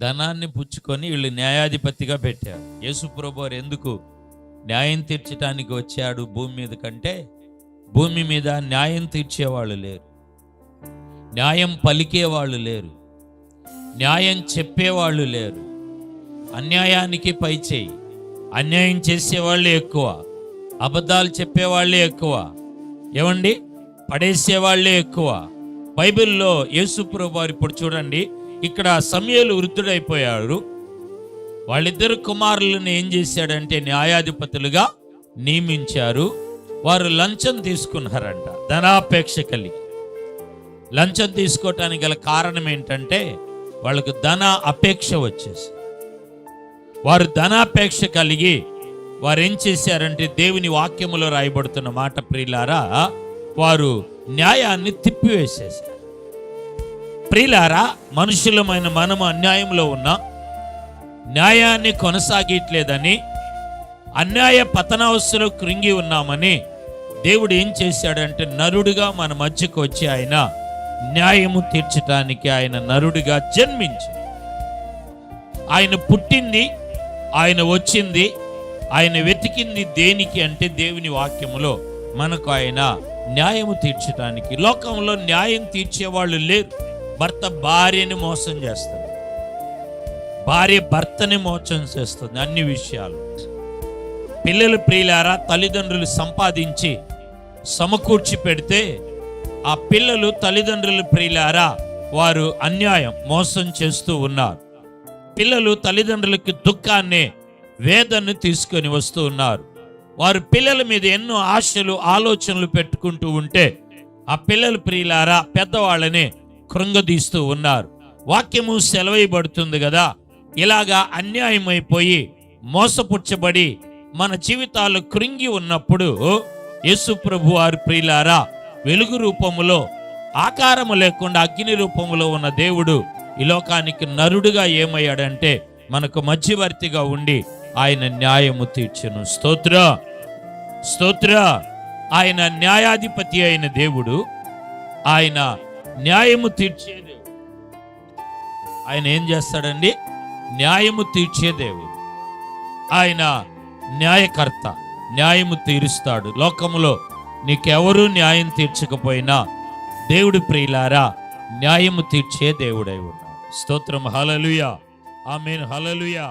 ధనాన్ని పుచ్చుకొని వీళ్ళు న్యాయాధిపతిగా పెట్టారు. యేసుప్రభు వారు ఎందుకు న్యాయం తీర్చడానికి వచ్చాడు భూమి మీద కంటే, భూమి మీద న్యాయం తీర్చేవాళ్ళు లేరు, న్యాయం పలికేవాళ్ళు లేరు, న్యాయం చెప్పేవాళ్ళు లేరు. అన్యాయానికి పైచేయి, అన్యాయం చేసేవాళ్ళే ఎక్కువ, అబద్ధాలు చెప్పేవాళ్ళే ఎక్కువ, ఏమండి పడేసేవాళ్ళే ఎక్కువ. బైబిల్లో యేసుప్రభు వారు ఇప్పుడు చూడండి, ఇక్కడ సమూయేలు వృద్ధుడైపోయాడు. వాళ్ళిద్దరు కుమారులను ఏం చేశాడంటే న్యాయాధిపతులుగా నియమించారు. వారు లంచం తీసుకున్నారంట, ధనాపేక్ష కలిగి. లంచం తీసుకోవటానికి గల కారణం ఏంటంటే వాళ్ళకు ధన అపేక్ష వచ్చేసి, వారు ధనాపేక్ష కలిగి వారు ఏం చేశారంటే దేవుని వాక్యములో రాయబడుతున్న మాట ప్రియులారా, వారు న్యాయాన్ని తిప్పివేసేశారు. ప్రియులారా, మనుషులమైన మనము అన్యాయంలో ఉన్నా, న్యాయాన్ని కొనసాగట్లేదని, అన్యాయ పతనావస్థలో కృంగి ఉన్నామని దేవుడు ఏం చేశాడంటే నరుడుగా మన మధ్యకు వచ్చి ఆయన న్యాయము తీర్చడానికి ఆయన నరుడిగా జన్మించి, ఆయన పుట్టింది, ఆయన వచ్చింది, ఆయన వెతికింది దేనికి అంటే దేవుని వాక్యములో మనకు ఆయన న్యాయము తీర్చడానికి. లోకంలో న్యాయం తీర్చేవాళ్ళు లేరు. భర్త భార్యని మోసం చేస్తుంది, భార్య భర్తని మోసం చేస్తుంది అన్ని విషయాలు. పిల్లలు ప్రియులారా, తల్లిదండ్రులు సంపాదించి సమకూర్చి పెడితే ఆ పిల్లలు తల్లిదండ్రులు ప్రియులారా వారు అన్యాయం మోసం చేస్తూ ఉన్నారు. పిల్లలు తల్లిదండ్రులకి దుఃఖాన్ని, వేదనను తీసుకొని వస్తూ ఉన్నారు. వారు పిల్లల మీద ఎన్నో ఆశలు, ఆలోచనలు పెట్టుకుంటూ ఉంటే ఆ పిల్లలు ప్రియులారా పెద్దవాళ్ళని కృంగదీస్తూ ఉన్నారు. వాక్యము సెలవేయబడుతుంది కదా, ఇలాగా అన్యాయం అయిపోయి మోసపుచ్చబడి మన జీవితాలు కృంగి ఉన్నప్పుడు యేసు ప్రభు వారు ప్రియులారా వెలుగు రూపములో, ఆకారము లేకుండా అగ్ని రూపములో ఉన్న దేవుడు ఈ లోకానికి నరుడుగా ఏమయ్యాడంటే మనకు మధ్యవర్తిగా ఉండి ఆయన న్యాయము తీర్చును. స్తోత్ర స్తోత్ర. ఆయన న్యాయాధిపతి అయిన దేవుడు, ఆయన న్యాయము తీర్చే దేవుడు. ఆయన ఏం చేస్తాడండి? న్యాయము తీర్చే దేవుడు. ఆయన న్యాయకర్త, న్యాయము తీరుస్తాడు. లోకములో నీకెవరూ న్యాయం తీర్చకపోయినా దేవుడు ప్రియులారా న్యాయము తీర్చే దేవుడై ఉన్నాడు. స్తోత్రం. హల్లెలూయా, ఆమేన్, హల్లెలూయా.